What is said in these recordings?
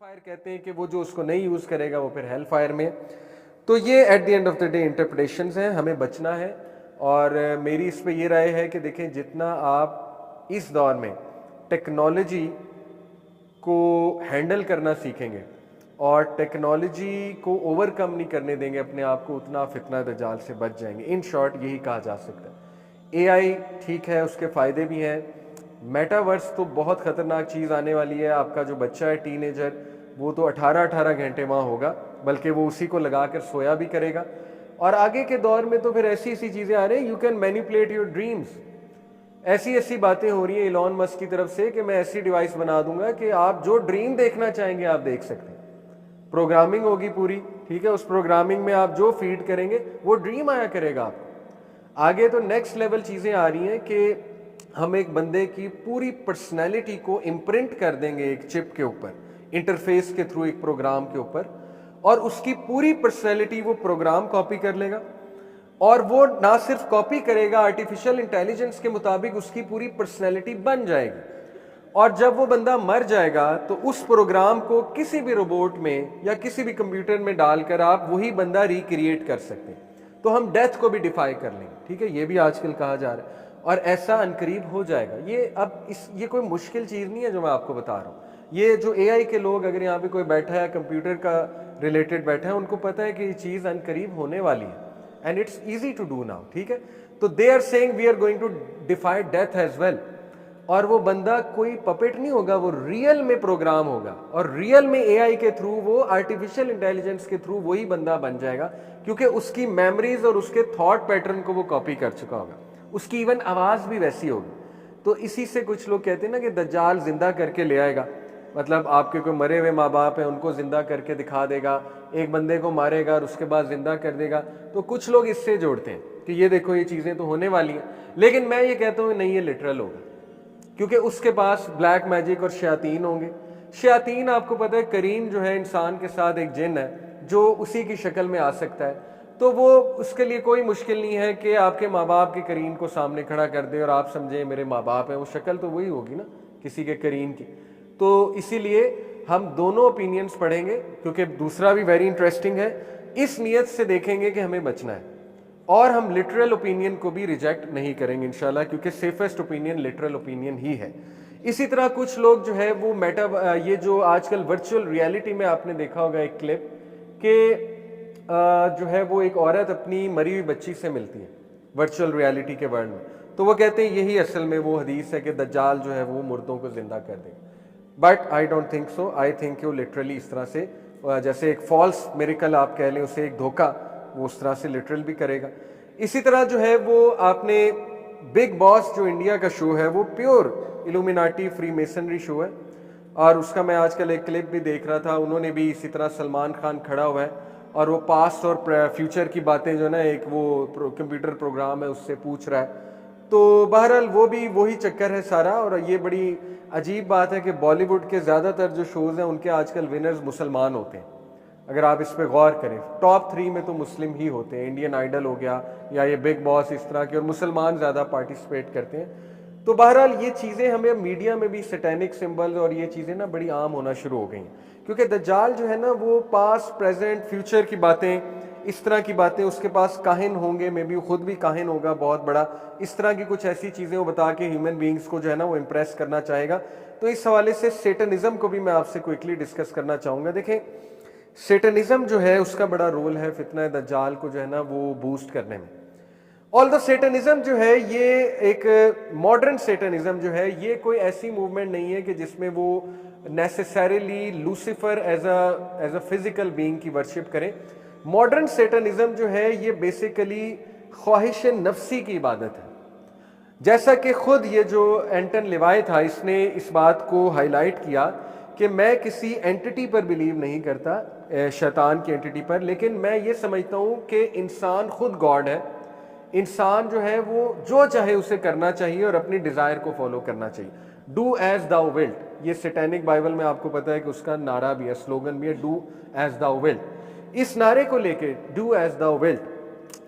Fire कहते हैं कि वो जो उसको नहीं यूज़ करेगा वो फिर हेल फायर में। तो ये at the end of the day interpretations हैं, हमें बचना है। और मेरी इस पे ये राय है कि देखें, जितना आप इस दौर में टेक्नोलॉजी को हैंडल करना सीखेंगे और टेक्नोलॉजी को ओवरकम नहीं करने देंगे अपने आप को, उतना फितना दज्जाल से बच जाएंगे। इन शॉर्ट यही कहा जा सकता है। एआई ठीक है, उसके फ़ायदे भी हैं। मेटावर्स तो बहुत ख़तरनाक चीज़ आने वाली है। आपका जो बच्चा है टीनेजर, वो तो 18-18 घंटे वहाँ होगा, बल्कि वो उसी को लगा कर सोया भी करेगा। और आगे के दौर में तो फिर ऐसी ऐसी चीज़ें आ रही हैं, you can manipulate your dreams. ऐसी ऐसी बातें हो रही हैं इलॉन मस्क की तरफ से कि मैं ऐसी डिवाइस बना दूंगा कि आप जो ड्रीम देखना चाहेंगे आप देख सकते हैं। प्रोग्रामिंग होगी पूरी, ठीक है, उस प्रोग्रामिंग में आप जो फीड करेंगे वो ड्रीम आया करेगा आपको। आगे तो नेक्स्ट लेवल चीज़ें आ रही हैं कि हम एक बंदे की पूरी पर्सनैलिटी को इम्प्रिंट कर देंगे एक चिप के ऊपर, इंटरफेस के थ्रू, एक प्रोग्राम के ऊपर, और उसकी पूरी पर्सनैलिटी वो प्रोग्राम कॉपी कर लेगा। और वो ना सिर्फ कॉपी करेगा, आर्टिफिशियल इंटेलिजेंस के मुताबिक उसकी पूरी पर्सनैलिटी बन जाएगी। और जब वो बंदा मर जाएगा तो उस प्रोग्राम को किसी भी रोबोट में या किसी भी कंप्यूटर में डालकर आप वही बंदा रिक्रिएट कर सकते हैं। तो हम डेथ को भी डिफाई कर लेंगे, ठीक है, ये भी आजकल कहा जा रहा है। और ऐसा अनकरीब हो जाएगा। ये अब ये कोई मुश्किल चीज़ नहीं है जो मैं आपको बता रहा हूँ। ये जो एआई के लोग, अगर यहाँ पे कोई बैठा है कंप्यूटर का रिलेटेड बैठा है, उनको पता है कि ये चीज़ अनकरीब होने वाली है and it's easy to do now, ठीक है। तो they are saying we are going to defy death as well. और वो बंदा कोई पपेट नहीं होगा, वो रियल में प्रोग्राम होगा और रियल में एआई के थ्रू, वो आर्टिफिशियल इंटेलिजेंस के थ्रू वही बंदा बन जाएगा, क्योंकि उसकी मेमोरीज और उसके थॉट पैटर्न को वो कॉपी कर चुका होगा। उसकी इवन आवाज़ भी वैसी होगी। तो इसी से कुछ लोग कहते हैं ना कि दज्जाल जिंदा करके ले आएगा, मतलब आपके कोई मरे हुए माँ बाप हैं उनको जिंदा करके दिखा देगा, एक बंदे को मारेगा और उसके बाद जिंदा कर देगा। तो कुछ लोग इससे जोड़ते हैं कि ये देखो ये चीज़ें तो होने वाली हैं। लेकिन मैं ये कहता हूँ नहीं, ये लिटरल होगा, क्योंकि उसके पास ब्लैक मैजिक और शयातीन होंगे। शयातीन, आपको पता है, करीन जो है इंसान के साथ एक जिन है जो उसी की शक्ल में आ सकता है। तो वो, उसके लिए कोई मुश्किल नहीं है कि आपके माँ बाप के करीन को सामने खड़ा कर दे और आप समझे मेरे माँ बाप हैं। वो शक्ल तो वही होगी ना किसी के करीन की। तो इसीलिए हम दोनों ओपिनियंस पढ़ेंगे, क्योंकि दूसरा भी वेरी इंटरेस्टिंग है। इस नीयत से देखेंगे कि हमें बचना है, और हम लिटरल ओपिनियन को भी रिजेक्ट नहीं करेंगे इंशाल्लाह, क्योंकि सेफेस्ट ओपिनियन लिटरल ओपिनियन ही है। इसी तरह कुछ लोग जो है वो ये जो आजकल वर्चुअल रियलिटी में आपने देखा होगा एक क्लिप कि जो है वो एक औरत अपनी मरी हुई बच्ची से मिलती है वर्चुअल रियलिटी के वर्ल्ड में। तो वो कहते हैं यही असल में वो हदीस है कि दज्जाल जो है वो मुर्दों को जिंदा कर देगा। But I don't think so. I think वो लिटरली इस तरह से, जैसे एक फॉल्स मिरेकल आप कह लें उसे, एक धोखा, वो उस तरह से लिटरल भी करेगा। इसी तरह जो है वो आपने बिग बॉस जो इंडिया का शो है वो pure illuminati free masonry show है, और उसका मैं आजकल एक क्लिप भी देख रहा था। उन्होंने भी इसी तरह सलमान खान खड़ा हुआ है और वो पास्ट और फ्यूचर की बातें जो ना, एक वो कंप्यूटर प्रोग्राम है उससे पूछ रहा है। तो बहरहाल वो भी वही चक्कर है सारा। और ये बड़ी अजीब बात है कि बॉलीवुड के ज़्यादातर जो शोज़ हैं उनके आजकल विनर्स मुसलमान होते हैं। अगर आप इस पर गौर करें, टॉप 3 में तो मुस्लिम ही होते हैं। इंडियन आइडल हो गया या ये बिग बॉस, इस तरह के, और मुसलमान ज़्यादा पार्टिसिपेट करते हैं। तो बहरहाल ये चीज़ें हमें मीडिया में भी सैटेनिक सिंबल्स और ये चीज़ें ना बड़ी आम होना शुरू हो गई हैं, क्योंकि दज्जाल जो है ना वो पास्ट प्रेजेंट फ्यूचर की बातें, इस तरह की बातें, उसके पास काहिन होंगे, मे बी खुद भी काहिन होगा बहुत बड़ा, इस तरह की कुछ ऐसी चीज़ें वो बता के ह्यूमन बींग्स को जो है ना वो इम्प्रेस करना चाहेगा। तो इस हवाले से सेटनिज्म को भी मैं आपसे क्विकली डिस्कस करना चाहूँगा। देखें, सेटनिज्म जो है उसका बड़ा रोल है फितना दज्जाल को जो है ना वो बूस्ट करने में। ऑल द सेटनिज्म जो है ये एक मॉडर्न सेटनिज्म जो है ये कोई ऐसी मूवमेंट नहीं है कि जिसमें वो necessarily Lucifer as a physical being की वर्शिप करें। मॉडर्न सेटनिज्म जो है ये बेसिकली ख्वाहिश नफ्सी की इबादत है। जैसा कि खुद ये जो एंटन लिवाय था, इसने इस बात को हाईलाइट किया कि मैं किसी एंटिटी पर बिलीव नहीं करता, शैतान की एंटिटी पर, लेकिन मैं ये समझता हूँ कि इंसान खुद गॉड है। इंसान जो है वो जो चाहे उसे करना चाहिए और अपनी डिज़ायर को फॉलो करना चाहिए। डू एज दाउ विल्ट, ये सैटेनिक बाइबल में आपको पता है कि उसका नारा भी है, स्लोगन भी है, डू एज दाउ विल्ट। इस नारे को लेके, डू एज दाउ विल्ट,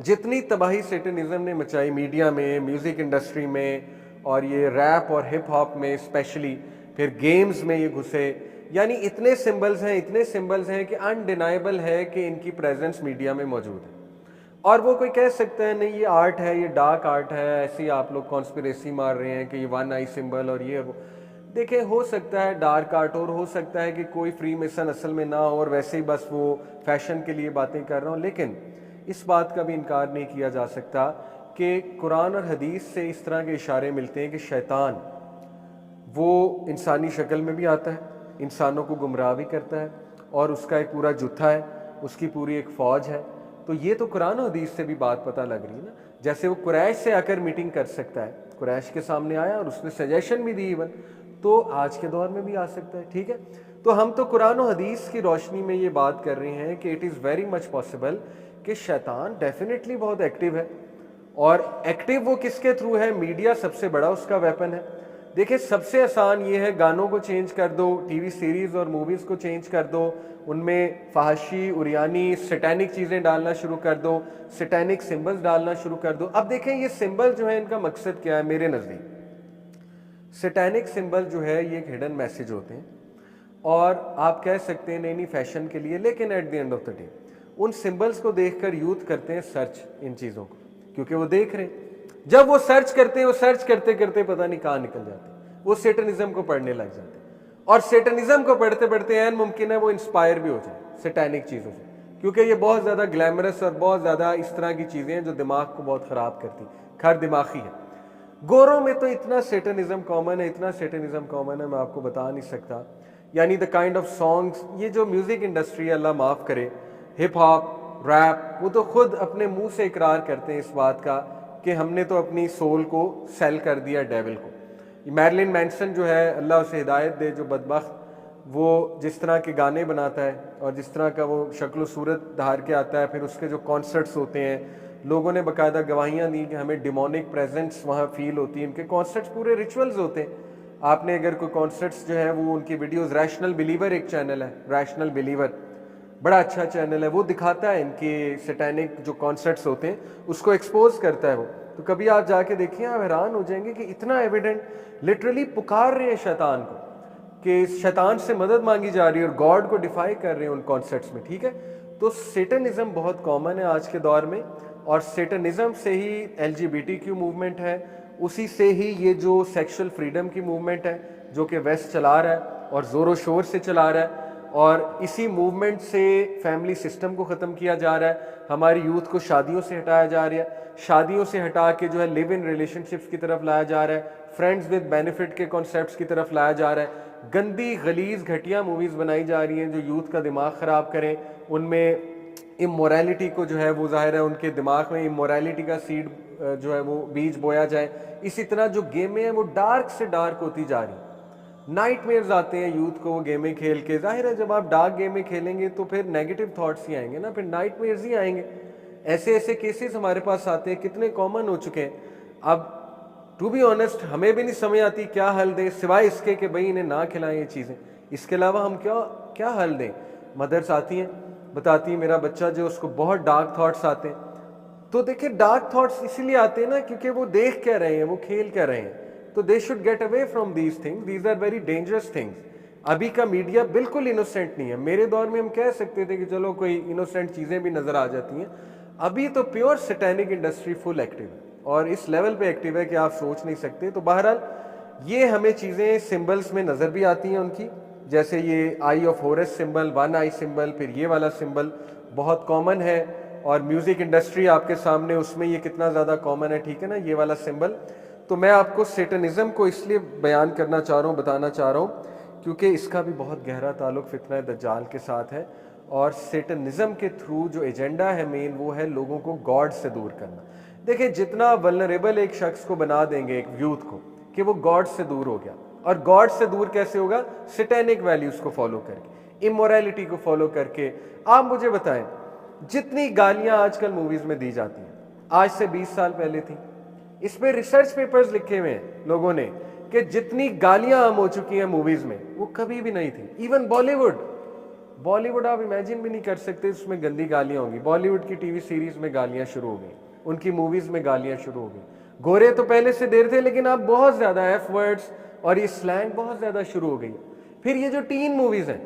जितनी तबाही सेटनिज्म ने मचाई मीडिया में, म्यूज़िक इंडस्ट्री में, और ये रैप और हिप हॉप में स्पेशली, फिर गेम्स में ये घुसे, यानी इतने सिंबल्स हैं कि अनडिनाइबल है कि इनकी प्रेजेंस मीडिया में मौजूद है। और वो कोई कह सकता है नहीं ये आर्ट है, ये डार्क आर्ट है, ऐसे ही आप लोग कॉन्स्पिरेसी मार रहे हैं कि ये वन आई सिंबल और ये वो। देखिए, हो सकता है डार्क आर्ट और हो सकता है कि कोई फ्री मेसन असल में ना हो और वैसे ही बस वो फैशन के लिए बातें कर रहा हूँ, लेकिन इस बात का भी इनकार नहीं किया जा सकता कि कुरान और हदीस से इस तरह के इशारे मिलते हैं कि शैतान वो इंसानी शक्ल में भी आता है, इंसानों को गुमराह भी करता है और उसका एक पूरा जुत्था है, उसकी पूरी एक फ़ौज है। तो ये तो कुरान और हदीस से भी बात पता लग रही है ना। जैसे वो कुरैश से आकर मीटिंग कर सकता है, कुरैश के सामने आया और उसने सजेशन भी दी इवन, तो आज के दौर में भी आ सकता है। ठीक है, तो हम तो कुरान और हदीस की रोशनी में ये बात कर रहे हैं कि it is very much possible कि शैतान डेफिनेटली बहुत एक्टिव है। और एक्टिव वो किसके थ्रू है? मीडिया सबसे बड़ा उसका वेपन है। देखिए, सबसे आसान ये है, गानों को चेंज कर दो, टीवी सीरीज़ और मूवीज़ को चेंज कर दो, उनमें फहाशी, उरियानी, सैटेनिक चीज़ें डालना शुरू कर दो, सैटेनिक सिंबल्स डालना शुरू कर दो। अब देखें ये सिंबल जो है इनका मकसद क्या है मेरे नज़दीक? सैटेनिक सिंबल जो है ये एक हिडन मैसेज होते हैं और आप कह सकते हैं नहीं फैशन के लिए, लेकिन at the end of the day उन सिंबल्स को देखकर यूथ करते हैं सर्च इन चीज़ों को, क्योंकि वो देख रहे हैं। जब वो सर्च करते हैं, वो सर्च करते करते पता नहीं कहाँ निकल जाते हैं, वो सेटनिज्म को पढ़ने लग जाते हैं और सेटनिज्म को पढ़ते पढ़ते ऐन मुमकिन है वो इंस्पायर भी हो जाए सैटेनिक चीज़ों से, क्योंकि ये बहुत ज़्यादा ग्लैमरस और बहुत ज़्यादा इस तरह की चीज़ें हैं जो दिमाग को बहुत ख़राब करती, खैर दिमागी है। गोरों में तो इतना सेटनिज्म कॉमन है, इतना सेटनिज्म कॉमन है, मैं आपको बता नहीं सकता। यानी द काइंड ऑफ सॉन्ग्स, ये जो म्यूज़िक इंडस्ट्री है, अल्लाह माफ़ करे, हिप हॉप, रैप, वो तो खुद अपने मुंह से इकरार करते हैं इस बात का कि हमने तो अपनी सोल को सेल कर दिया डेविल को। मैरिलिन मैनसन जो है, अल्लाह उसे हिदायत दे, जो बदबख्त, वो जिस तरह के गाने बनाता है और जिस तरह का वो शक्ल सूरत धार के आता है, फिर उसके जो कॉन्सर्ट्स होते हैं, लोगों ने बाकायदा गवाहियाँ दी कि हमें डिमोनिक प्रेजेंस वहाँ फील होती है। इनके कॉन्सर्ट्स पूरे रिचुअल्स होते हैं। आपने अगर कोई कॉन्सर्ट्स जो है वो उनकी वीडियोस, रैशनल बिलीवर एक चैनल है, रैशनल बिलीवर बड़ा अच्छा चैनल है, वो दिखाता है इनके सैटेनिक जो कॉन्सर्ट्स होते हैं, उसको एक्सपोज करता है वो। तो कभी आप जाके देखिए, आप हैरान हो जाएंगे कि इतना एविडेंट, लिटरली पुकार रहे हैं शैतान को कि शैतान से मदद मांगी जा रही है और गॉड को डिफाई कर रहे हैं उन कॉन्सर्ट्स में। ठीक है, तो सेटनिज्म बहुत कॉमन है आज के दौर में और सेटनिज्म से ही LGBTQ मूवमेंट है, उसी से ही ये जो सेक्सुअल फ्रीडम की मूवमेंट है जो कि वेस्ट चला रहा है और ज़ोरों शोर से चला रहा है, और इसी मूवमेंट से फैमिली सिस्टम को ख़त्म किया जा रहा है। हमारी यूथ को शादियों से हटाया जा रहा है, शादियों से हटा के जो है लिव इन रिलेशनशिप्स की तरफ लाया जा रहा है, फ्रेंड्स विद बेनिफिट के कॉन्सेप्ट्स की तरफ लाया जा रहा है, गंदी गलीज घटिया मूवीज़ बनाई जा रही हैं जो यूथ का दिमाग ख़राब करें, उनमें इमोरलिटी को जो है वो ज़ाहिर है उनके दिमाग में इमोरलिटी का सीड जो है वो बीज बोया जाए। इसी तरह जो गेमें हैं वो डार्क से डार्क होती जा रही, नाइटमेयर्स आते हैं यूथ को वो गेमें खेल के। जाहिर है जब आप डार्क गेमें खेलेंगे तो फिर नेगेटिव थॉट्स ही आएंगे ना, फिर नाइटमेयर्स ही आएंगे। ऐसे ऐसे केसेस हमारे पास आते हैं, कितने कॉमन हो चुके हैं। अब टू बी ऑनेस्ट हमें भी नहीं समझ आती क्या हल दें, सिवाय इसके कि भाई इन्हें ना खिलाएं ये चीज़ें, इसके अलावा हम क्या क्या हल दें। मदर्स आती हैं, बताती है मेरा बच्चा जो उसको बहुत डार्क थॉट्स आते हैं। तो देखिए डार्क थॉट्स इसीलिए आते हैं ना क्योंकि वो देख क्या रहे हैं, वो खेल क्या रहे हैं। तो they should get away from these things, these are very dangerous things. अभी का मीडिया बिल्कुल इनोसेंट नहीं है। मेरे दौर में हम कह सकते थे कि चलो कोई इनोसेंट चीज़ें भी नज़र आ जाती हैं, अभी तो pure satanic industry full active है और इस लेवल पे एक्टिव है कि आप सोच नहीं सकते। तो बहरहाल ये हमें चीज़ें सिंबल्स में नज़र भी आती हैं उनकी, जैसे ये eye of Horus symbol, one eye symbol, फिर ये वाला सिंबल बहुत कॉमन है और म्यूज़िक इंडस्ट्री आपके सामने, उसमें ये कितना ज़्यादा कॉमन है। ठीक है ना, ये वाला सिंबल। तो मैं आपको सेटनिज़म को इसलिए बयान करना चाह रहा हूँ, बताना चाह रहा हूँ क्योंकि इसका भी बहुत गहरा ताल्लुक फितना दज्जाल के साथ है। और सेटनिज़म के थ्रू जो एजेंडा है मेन, वो है लोगों को गॉड से दूर करना। देखिए जितना वल्नरेबल एक शख्स को बना देंगे, एक यूथ को, कि वो गॉड से दूर हो गया, और गॉड से दूर कैसे होगा? सैटेनिक वैल्यूज़ को फॉलो करके, इमोरलिटी को फॉलो करके। आप मुझे बताएं, जितनी गालियां आजकल मूवीज़ में दी जाती हैं, आज से 20 साल पहले थी। इस पे रिसर्च पेपर्स लिखे हुए हैं लोगों ने कि जितनी गालियां आम हो चुकी हैं मूवीज़ में, वो कभी भी नहीं थी। इवन बॉलीवुड आप इमेजिन भी नहीं कर सकते उसमें गंदी गालियां होंगी। बॉलीवुड की टीवी सीरीज में गालियां शुरू हो गई, उनकी मूवीज़ में गालियां शुरू हो गई। गोरे तो पहले से देर थे, लेकिन अब बहुत ज़्यादा एफ वर्ड्स और ये स्लैंग बहुत ज़्यादा शुरू हो गई। फिर ये जो टीन मूवीज़ हैं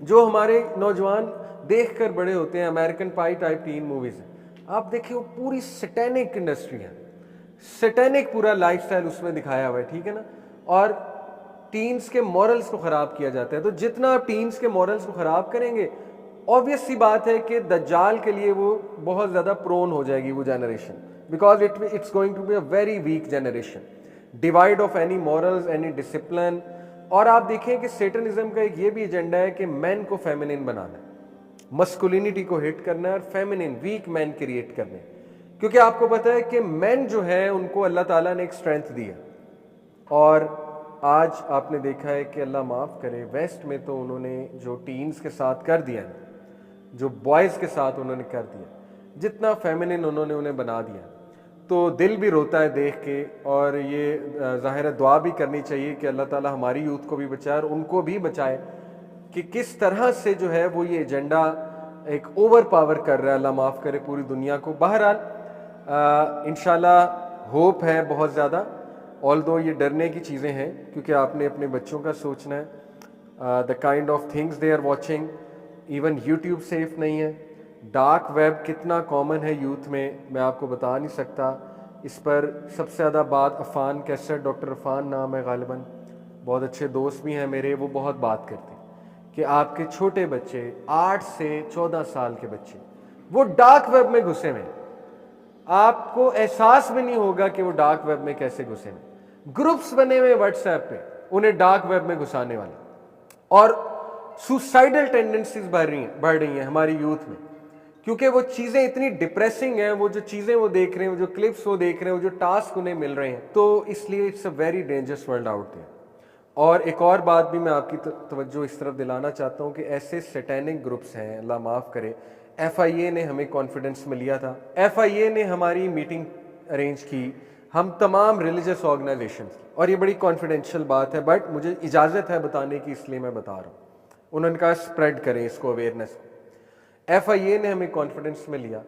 जो हमारे नौजवान देख कर बड़े होते हैं, अमेरिकन पाई टाइप टीन मूवीज़ हैं, आप देखिए वो पूरी सैटेनिक इंडस्ट्री है, सैटेनिक पूरा लाइफस्टाइल उसमें दिखाया हुआ है, ठीक है ना। और टीन्स के मॉरल्स को ख़राब किया जाता है। तो जितना आप टीन्स के मॉरल्स को ख़राब करेंगे, ऑब्वियस सी बात है कि दज्जाल के लिए वो बहुत ज़्यादा प्रोन हो जाएगी वो generation, because it's going to be a very weak generation, devoid of any morals, any discipline. और आप देखें कि सेटनिज्म का एक ये भी एजेंडा है कि मैन को फेमिनिन बनाना है, मस्कुलिनिटी को हिट करना है और फेमिनिन वीक मैन क्रिएट करने हैं। क्योंकि आपको पता है कि मैन जो है उनको अल्लाह ताला ने एक स्ट्रेंथ दी है, और आज आपने देखा है कि अल्लाह माफ़ करे, वेस्ट में तो उन्होंने जो टीन्स के साथ कर दिया है, जो बॉयज़ के साथ उन्होंने कर दिया, जितना फेमिनिन उन्होंने उन्हें बना दिया, तो दिल भी रोता है देख के। और ये ज़ाहिर है दुआ भी करनी चाहिए कि अल्लाह ताला हमारी यूथ को भी बचाए और उनको भी बचाए कि किस तरह से जो है वो ये एजेंडा एक ओवर पावर कर रहा है, अल्लाह माफ़ करे, पूरी दुनिया को। बहरहाल इंशाल्लाह होप है बहुत ज़्यादा, ऑल दो ये डरने की चीज़ें हैं, क्योंकि आपने अपने बच्चों का सोचना है। The kind of things they are watching, even YouTube safe नहीं है, डार्क वेब कितना कॉमन है यूथ में मैं आपको बता नहीं सकता। इस पर सबसे ज़्यादा बात अफ़ान कैसर, डॉक्टर अफ़ान नाम है गालिबन, बहुत अच्छे दोस्त भी हैं मेरे, वो बहुत बात करते हैं कि आपके छोटे बच्चे 8 से 14 साल के बच्चे वो डार्क वेब में घुसे हुए हैं, आपको एहसास भी नहीं होगा कि वो डार्क वेब में कैसे घुसे हैं। ग्रुप्स बने हुए व्हाट्सएप पे उन्हें डार्क वेब में घुसाने वाले, और सुसाइडल टेंडेंसीज बढ़ रही हैं हमारी यूथ में, क्योंकि वो चीज़ें इतनी डिप्रेसिंग हैं, वो जो चीज़ें वो देख रहे हैं, वो जो क्लिप्स वो देख रहे हैं, वो जो टास्क उन्हें मिल रहे हैं, तो इसलिए it's a very dangerous world out there. और एक और बात भी मैं आपकी तवज्जो इस तरफ दिलाना चाहता हूँ कि ऐसे सैटेनिक ग्रुप्स हैं, अल्लाह माफ़ करे, FIA ने हमें कॉन्फिडेंस में लिया था, FIA ने हमारी मीटिंग अरेंज की, हम तमाम रिलीजियस ऑर्गेनाइजेशन, और ये बड़ी कॉन्फिडेंशियल बात है बट मुझे इजाज़त है बताने की, इसलिए मैं बता रहा हूँ, उन्होंने कहा स्प्रेड करें इसको, अवेयरनेस। FIA ने हमें कॉन्फिडेंस में लिया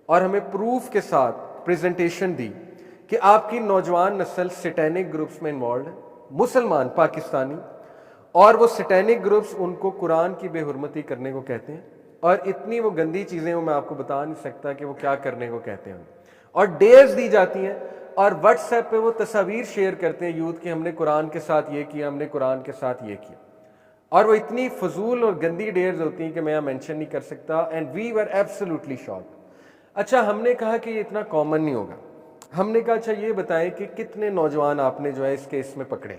और हमें प्रूफ के साथ प्रेजेंटेशन दी कि आपकी नौजवान नस्ल सैटेनिक ग्रुप्स में इन्वॉल्व है, मुसलमान पाकिस्तानी, और वो सैटेनिक ग्रुप्स उनको कुरान की बेहुरमती करने को कहते हैं, और इतनी वो गंदी चीज़ें वो मैं आपको बता नहीं सकता कि वो क्या करने को कहते हैं। और डेयर्स दी जाती हैं और व्हाट्सएप पे वो तस्वीर शेयर करते हैं यूथ की, हमने कुरान के साथ ये किया, हमने कुरान के साथ ये किया, और वो इतनी फजूल और गंदी डेयर्स होती हैं कि मैं यहाँ मेंशन नहीं कर सकता। And we were absolutely shocked. अच्छा, हमने कहा कि ये इतना कॉमन नहीं होगा, हमने कहा अच्छा ये बताएं कि कितने नौजवान आपने जो है इस केस में पकड़े।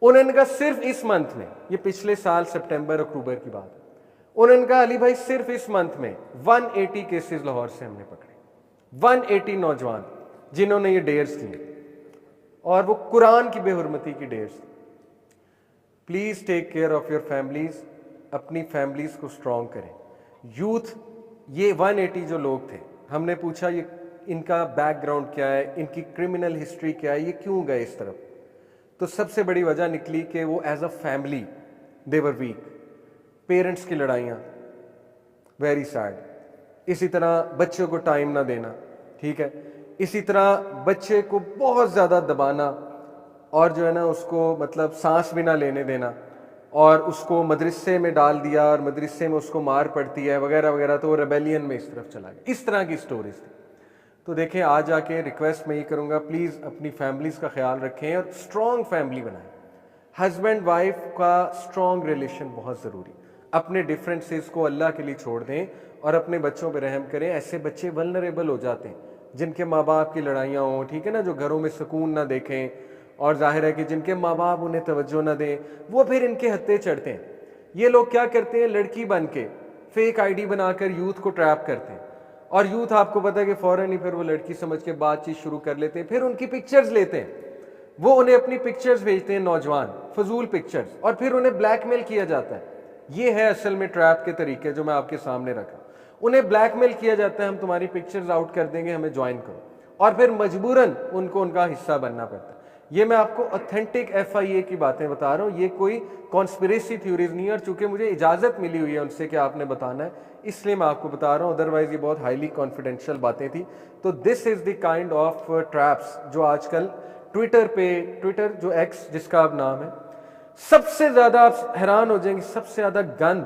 उन्होंने कहा सिर्फ इस मंथ में, ये पिछले साल सितंबर अक्टूबर की बात है, उन्होंने कहा अली भाई सिर्फ इस मंथ में 180 केसेस लाहौर से हमने पकड़े, 180 नौजवान जिन्होंने ये डेयर्स दिए, और वो कुरान की बेहुरमती की डेयर्स थी। Please take care of your families, अपनी फैमिलीज को स्ट्रॉन्ग करें। यूथ, ये 180 जो लोग थे, हमने पूछा ये इनका बैकग्राउंड क्या है, इनकी क्रिमिनल हिस्ट्री क्या है, ये क्यों गए इस तरफ, तो सबसे बड़ी वजह निकली कि वो as a family they were weak, parents की लड़ाइयाँ, वेरी सैड। इसी तरह बच्चों को टाइम ना देना, ठीक है, इसी तरह बच्चे को बहुत ज़्यादा दबाना, और जो है ना उसको मतलब सांस भी ना लेने देना, और उसको मदरसे में डाल दिया और मदरसे में उसको मार पड़ती है वगैरह वगैरह, तो वो रेबेलियन में इस तरफ चला गया। इस तरह की स्टोरीज थी। तो देखें, आज आके रिक्वेस्ट मैं ये करूँगा, प्लीज़ अपनी फैमिलीज का ख्याल रखें और स्ट्रॉन्ग फैमिली बनाएं। हस्बैंड वाइफ का स्ट्रॉन्ग रिलेशन बहुत ज़रूरी, अपने डिफरेंसेस को अल्लाह के लिए छोड़ दें और अपने बच्चों पर रहम करें। ऐसे बच्चे वल्नरेबल हो जाते हैं जिनके माँ बाप की लड़ाइयाँ हों, ठीक है ना, जो घरों में सुकून ना देखें, और जाहिर है कि जिनके माँ बाप उन्हें तवज्जो ना दें, वो फिर इनके हत्थे चढ़ते हैं। ये लोग क्या करते हैं, लड़की बन के फेक ID बनाकर यूथ को ट्रैप करते हैं, और यूथ आपको पता है कि फ़ौरन ही फिर वो लड़की समझ के बातचीत शुरू कर लेते हैं, फिर उनकी पिक्चर्स लेते हैं, वो उन्हें अपनी पिक्चर्स भेजते हैं, नौजवान फजूल पिक्चर्स, और फिर उन्हें ब्लैकमेल किया जाता है। ये है असल में ट्रैप के तरीके जो मैं आपके सामने रखा। उन्हें ब्लैकमेल किया जाता है, हम तुम्हारी पिक्चर्स आउट कर देंगे, हमें ज्वाइन करो, और फिर मजबूरन उनको उनका हिस्सा बनना पड़ता है। ये मैं आपको ऑथेंटिक FIA की बातें बता रहा हूँ, ये कोई कॉन्स्पिरेसी थ्योरीज नहीं है, और चूंकि मुझे इजाज़त मिली हुई है उनसे कि आपने बताना है, इसलिए मैं आपको बता रहा हूँ, अदरवाइज ये बहुत हाईली कॉन्फिडेंशियल बातें थी। तो this is the kind of traps जो आजकल ट्विटर जो X जिसका अब नाम है, सबसे ज्यादा आप हैरान हो जाएंगे, सबसे ज्यादा गंद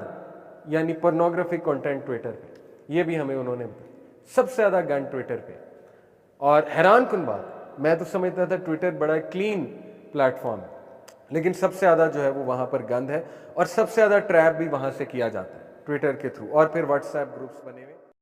यानी पोर्नोग्राफिक कंटेंट ट्विटर पे, ये भी हमें उन्होंने बताया, सबसे ज्यादा गंद ट्विटर पे। और हैरान कुन बात, मैं तो समझता था ट्विटर बड़ा क्लीन प्लेटफॉर्म है, लेकिन सबसे ज्यादा जो है वो वहां पर गंद है, और सबसे ज्यादा ट्रैप भी वहां से किया जाता है ट्विटर के थ्रू, और फिर व्हाट्सएप ग्रुप्स बने हुए।